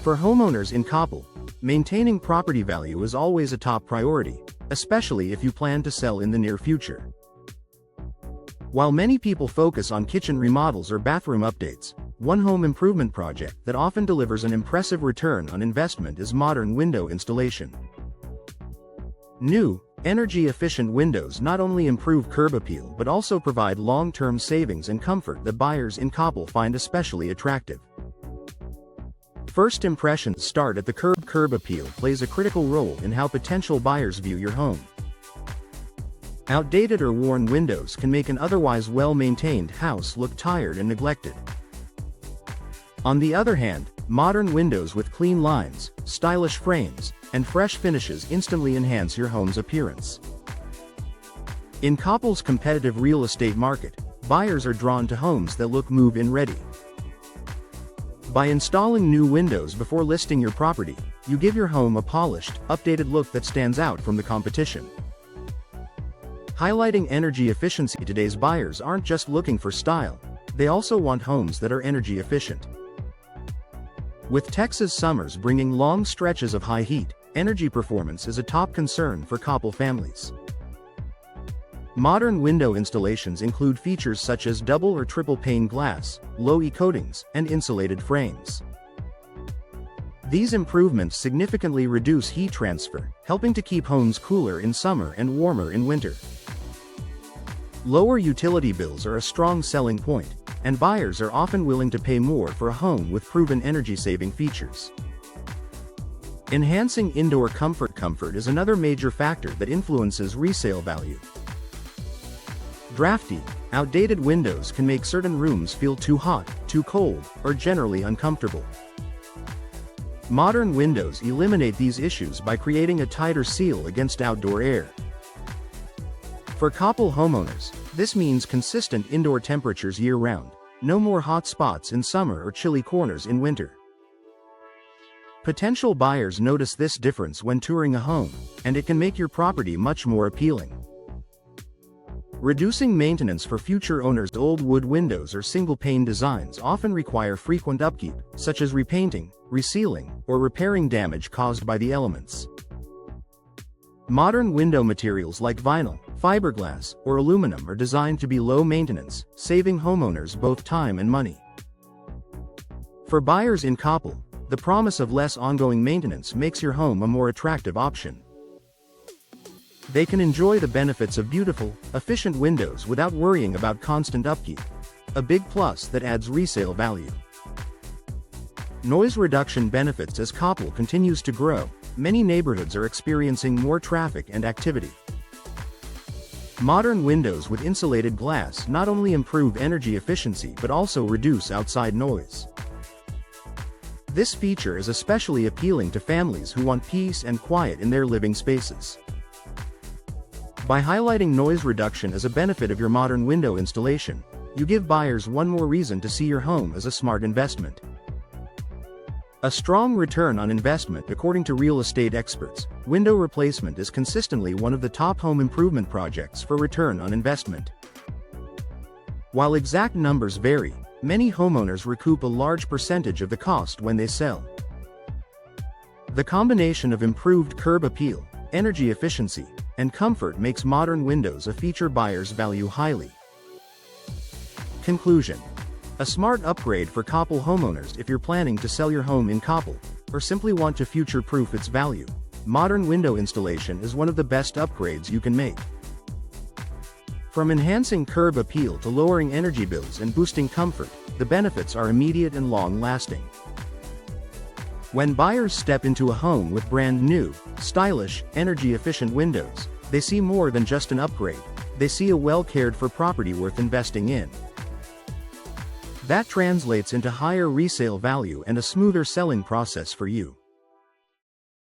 For homeowners in Coppell, maintaining property value is always a top priority, especially if you plan to sell in the near future. While many people focus on kitchen remodels or bathroom updates, one home improvement project that often delivers an impressive return on investment is modern window installation. New, energy-efficient windows not only improve curb appeal but also provide long-term savings and comfort that buyers in Coppell find especially attractive. First impressions start at the curb. Curb appeal plays a critical role in how potential buyers view your home. Outdated or worn windows can make an otherwise well-maintained house look tired and neglected. On the other hand, modern windows with clean lines, stylish frames, and fresh finishes instantly enhance your home's appearance. In Coppell's competitive real estate market, buyers are drawn to homes that look move-in ready. By installing new windows before listing your property, you give your home a polished, updated look that stands out from the competition. Highlighting energy efficiency, today's buyers aren't just looking for style, they also want homes that are energy efficient. With Texas summers bringing long stretches of high heat, energy performance is a top concern for Coppell families. Modern window installations include features such as double or triple pane glass, low-E coatings, and insulated frames. These improvements significantly reduce heat transfer, helping to keep homes cooler in summer and warmer in winter. Lower utility bills are a strong selling point, and buyers are often willing to pay more for a home with proven energy-saving features. Enhancing indoor comfort. Comfort is another major factor that influences resale value. Drafty, outdated windows can make certain rooms feel too hot, too cold, or generally uncomfortable. Modern windows eliminate these issues by creating a tighter seal against outdoor air. For Coppell homeowners, this means consistent indoor temperatures year-round, no more hot spots in summer or chilly corners in winter. Potential buyers notice this difference when touring a home, and it can make your property much more appealing. Reducing maintenance for future owners. Old wood windows or single-pane designs often require frequent upkeep, such as repainting, resealing, or repairing damage caused by the elements. Modern window materials like vinyl, fiberglass, or aluminum are designed to be low maintenance, saving homeowners both time and money. For buyers in Coppell, the promise of less ongoing maintenance makes your home a more attractive option. They can enjoy the benefits of beautiful, efficient windows without worrying about constant upkeep, a big plus that adds resale value. Noise reduction benefits. As Coppell continues to grow, many neighborhoods are experiencing more traffic and activity. Modern windows with insulated glass not only improve energy efficiency but also reduce outside noise. This feature is especially appealing to families who want peace and quiet in their living spaces. By highlighting noise reduction as a benefit of your modern window installation, you give buyers one more reason to see your home as a smart investment. A strong return on investment. According to real estate experts, window replacement is consistently one of the top home improvement projects for return on investment. While exact numbers vary, many homeowners recoup a large percentage of the cost when they sell. The combination of improved curb appeal, energy efficiency, and comfort makes modern windows a feature buyers value highly. Conclusion: a smart upgrade for Coppell homeowners. If you're planning to sell your home in Coppell, or simply want to future-proof its value, modern window installation is one of the best upgrades you can make. From enhancing curb appeal to lowering energy bills and boosting comfort, the benefits are immediate and long-lasting. When buyers step into a home with brand new, stylish, energy-efficient windows, they see more than just an upgrade. They see a well-cared-for property worth investing in. That translates into higher resale value and a smoother selling process for you.